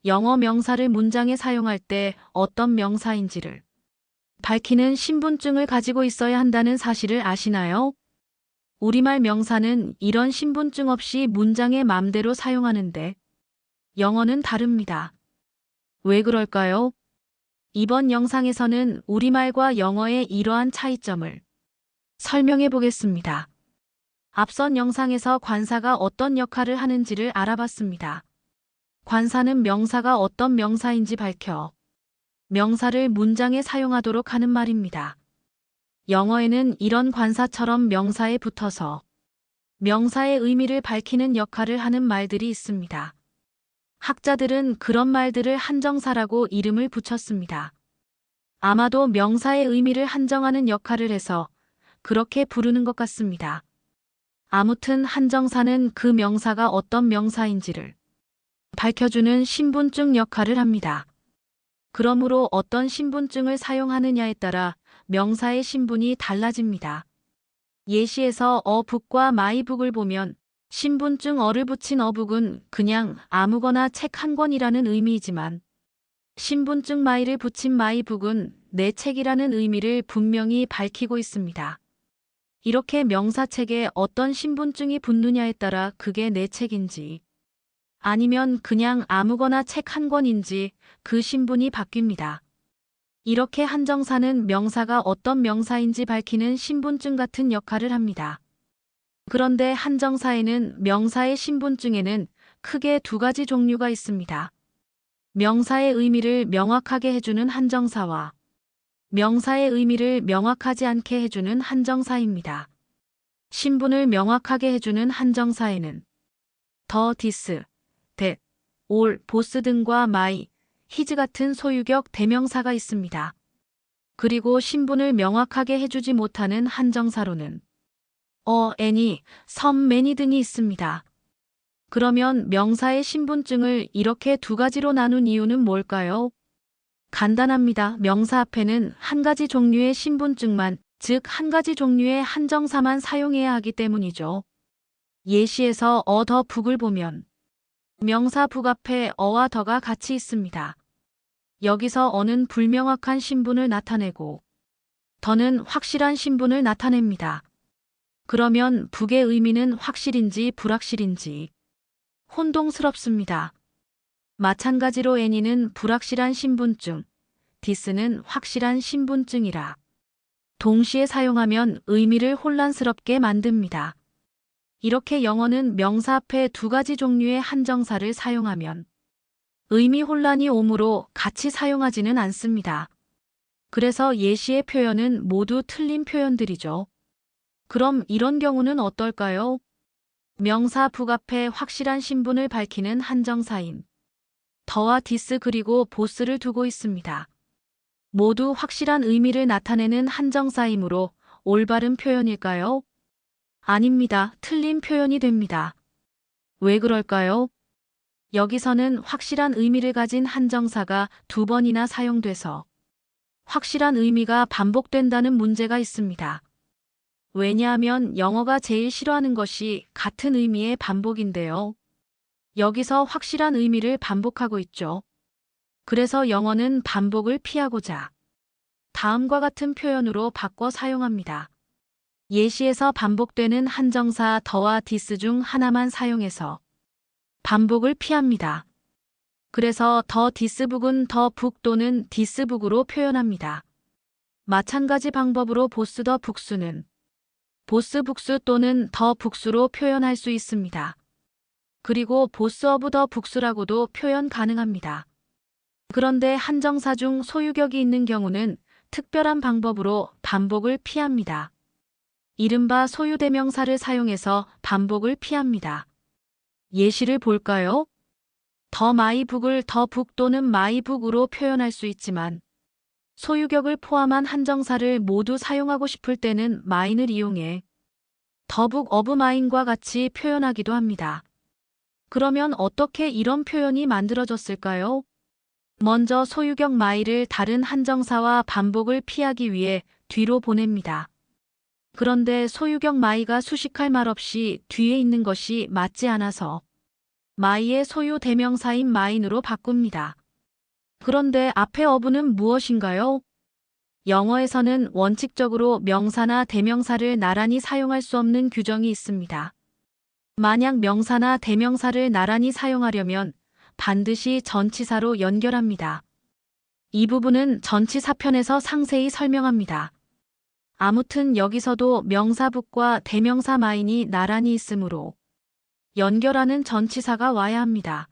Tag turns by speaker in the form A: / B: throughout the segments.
A: 영어 명사를 문장에 사용할 때 어떤 명사인지를 밝히는 신분증을 가지고 있어야 한다는 사실을 아시나요? 우리말 명사는 이런 신분증 없이 문장에 맘대로 사용하는데 영어는 다릅니다. 왜 그럴까요? 이번 영상에서는 우리말과 영어의 이러한 차이점을 설명해 보겠습니다. 앞선 영상에서 관사가 어떤 역할을 하는지를 알아봤습니다. 관사는 명사가 어떤 명사인지 밝혀 명사를 문장에 사용하도록 하는 말입니다. 영어에는 이런 관사처럼 명사에 붙어서 명사의 의미를 밝히는 역할을 하는 말들이 있습니다. 학자들은 그런 말들을 한정사라고 이름을 붙였습니다. 아마도 명사의 의미를 한정하는 역할을 해서 그렇게 부르는 것 같습니다. 아무튼 한정사는 그 명사가 어떤 명사인지를 밝혀주는 신분증 역할을 합니다. 그러므로 어떤 신분증을 사용하느냐에 따라 명사의 신분이 달라집니다. 예시에서 어북과 마이북을 보면 신분증 어를 붙인 어북은 그냥 아무거나 책 한 권이라는 의미이지만 신분증 마이를 붙인 마이북은 내 책이라는 의미를 분명히 밝히고 있습니다. 이렇게 명사책에 어떤 신분증이 붙느냐에 따라 그게 내 책인지 아니면 그냥 아무거나 책 한 권인지 그 신분이 바뀝니다. 이렇게 한정사는 명사가 어떤 명사인지 밝히는 신분증 같은 역할을 합니다. 그런데 한정사에는 명사의 신분증에는 크게 두 가지 종류가 있습니다. 명사의 의미를 명확하게 해주는 한정사와 명사의 의미를 명확하지 않게 해주는 한정사입니다. 신분을 명확하게 해주는 한정사에는 더, 디스, that, all, 보스 등과 my, his 같은 소유격 대명사가 있습니다. 그리고 신분을 명확하게 해주지 못하는 한정사로는 any, some, many 등이 있습니다. 그러면 명사의 신분증을 이렇게 두 가지로 나눈 이유는 뭘까요? 간단합니다. 명사 앞에는 한 가지 종류의 신분증만, 즉 한 가지 종류의 한정사만 사용해야 하기 때문이죠. 예시에서 더 북을 보면 명사 북 앞에 어와 더가 같이 있습니다. 여기서 어는 불명확한 신분을 나타내고 더는 확실한 신분을 나타냅니다. 그러면 북의 의미는 확실인지 불확실인지 혼동스럽습니다. 마찬가지로 any는 불확실한 신분증, this는 확실한 신분증이라 동시에 사용하면 의미를 혼란스럽게 만듭니다. 이렇게 영어는 명사 앞에 두 가지 종류의 한정사를 사용하면 의미 혼란이 오므로 같이 사용하지는 않습니다. 그래서 예시의 표현은 모두 틀린 표현들이죠. 그럼 이런 경우는 어떨까요? 명사 북 앞에 확실한 신분을 밝히는 한정사인 더와 디스 그리고 보스를 두고 있습니다. 모두 확실한 의미를 나타내는 한정사이므로 올바른 표현일까요? 아닙니다. 틀린 표현이 됩니다. 왜 그럴까요? 여기서는 확실한 의미를 가진 한정사가 두 번이나 사용돼서 확실한 의미가 반복된다는 문제가 있습니다. 왜냐하면 영어가 제일 싫어하는 것이 같은 의미의 반복인데요. 여기서 확실한 의미를 반복하고 있죠. 그래서 영어는 반복을 피하고자 다음과 같은 표현으로 바꿔 사용합니다. 예시에서 반복되는 한정사 더와 디스 중 하나만 사용해서 반복을 피합니다. 그래서 더 디스북은 더 북 또는 디스북으로 표현합니다. 마찬가지 방법으로 보스 더 북수는 보스 북수 또는 더 북수로 표현할 수 있습니다. 그리고 보스 오브 더 북수라고도 표현 가능합니다. 그런데 한정사 중 소유격이 있는 경우는 특별한 방법으로 반복을 피합니다. 이른바 소유대명사를 사용해서 반복을 피합니다. 예시를 볼까요? 더 마이북을 더 북 또는 마이북으로 표현할 수 있지만 소유격을 포함한 한정사를 모두 사용하고 싶을 때는 마인을 이용해 더 북 오브 마인과 같이 표현하기도 합니다. 그러면 어떻게 이런 표현이 만들어졌을까요? 먼저 소유격 마이를 다른 한정사와 반복을 피하기 위해 뒤로 보냅니다. 그런데 소유격 마이가 수식할 말 없이 뒤에 있는 것이 맞지 않아서 마이의 소유 대명사인 마인으로 바꿉니다. 그런데 앞의 어부는 무엇인가요? 영어에서는 원칙적으로 명사나 대명사를 나란히 사용할 수 없는 규정이 있습니다. 만약 명사나 대명사를 나란히 사용하려면 반드시 전치사로 연결합니다. 이 부분은 전치사편에서 상세히 설명합니다. 아무튼 여기서도 명사 북과 대명사 마인이 나란히 있으므로 연결하는 전치사가 와야 합니다.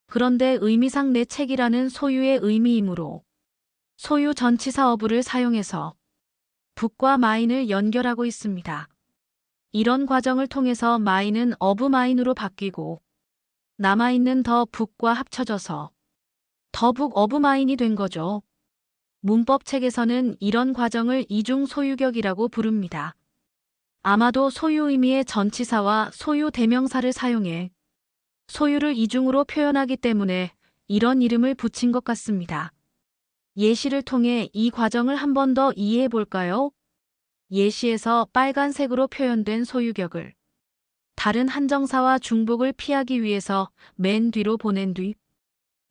A: 그런데 의미상 내 책이라는 소유의 의미이므로 소유 전치사 어부를 사용해서 북과 마인을 연결하고 있습니다. 이런 과정을 통해서 마인은 어부 마인으로 바뀌고 남아있는 더 북과 합쳐져서 더북 어부 마인이 된 거죠. 문법책에서는 이런 과정을 이중 소유격이라고 부릅니다. 아마도 소유 의미의 전치사와 소유 대명사를 사용해 소유를 이중으로 표현하기 때문에 이런 이름을 붙인 것 같습니다. 예시를 통해 이 과정을 한 번 더 이해해 볼까요? 예시에서 빨간색으로 표현된 소유격을 다른 한정사와 중복을 피하기 위해서 맨 뒤로 보낸 뒤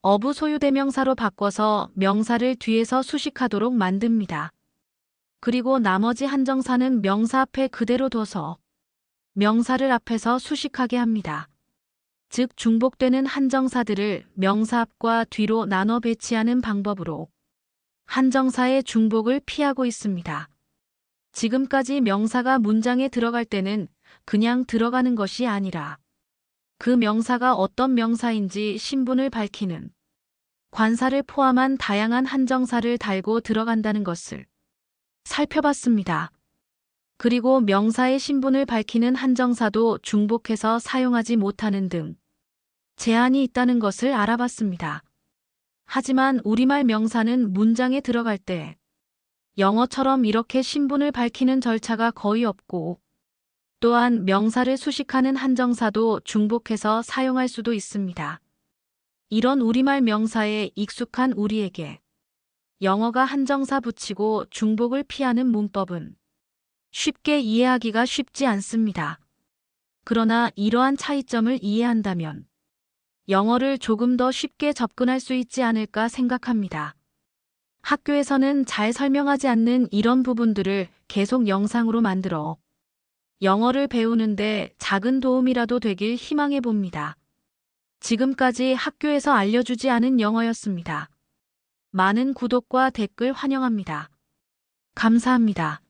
A: 어부 소유 대명사로 바꿔서 명사를 뒤에서 수식하도록 만듭니다. 그리고 나머지 한정사는 명사 앞에 그대로 둬서 명사를 앞에서 수식하게 합니다. 즉 중복되는 한정사들을 명사 앞과 뒤로 나눠 배치하는 방법으로 한정사의 중복을 피하고 있습니다. 지금까지 명사가 문장에 들어갈 때는 그냥 들어가는 것이 아니라 그 명사가 어떤 명사인지 신분을 밝히는 관사를 포함한 다양한 한정사를 달고 들어간다는 것을 살펴봤습니다. 그리고 명사의 신분을 밝히는 한정사도 중복해서 사용하지 못하는 등 제한이 있다는 것을 알아봤습니다. 하지만 우리말 명사는 문장에 들어갈 때 영어처럼 이렇게 신분을 밝히는 절차가 거의 없고 또한 명사를 수식하는 한정사도 중복해서 사용할 수도 있습니다. 이런 우리말 명사에 익숙한 우리에게 영어가 한정사 붙이고 중복을 피하는 문법은 쉽게 이해하기가 쉽지 않습니다. 그러나 이러한 차이점을 이해한다면 영어를 조금 더 쉽게 접근할 수 있지 않을까 생각합니다. 학교에서는 잘 설명하지 않는 이런 부분들을 계속 영상으로 만들어 영어를 배우는데 작은 도움이라도 되길 희망해 봅니다. 지금까지 학교에서 알려주지 않은 영어였습니다. 많은 구독과 댓글 환영합니다. 감사합니다.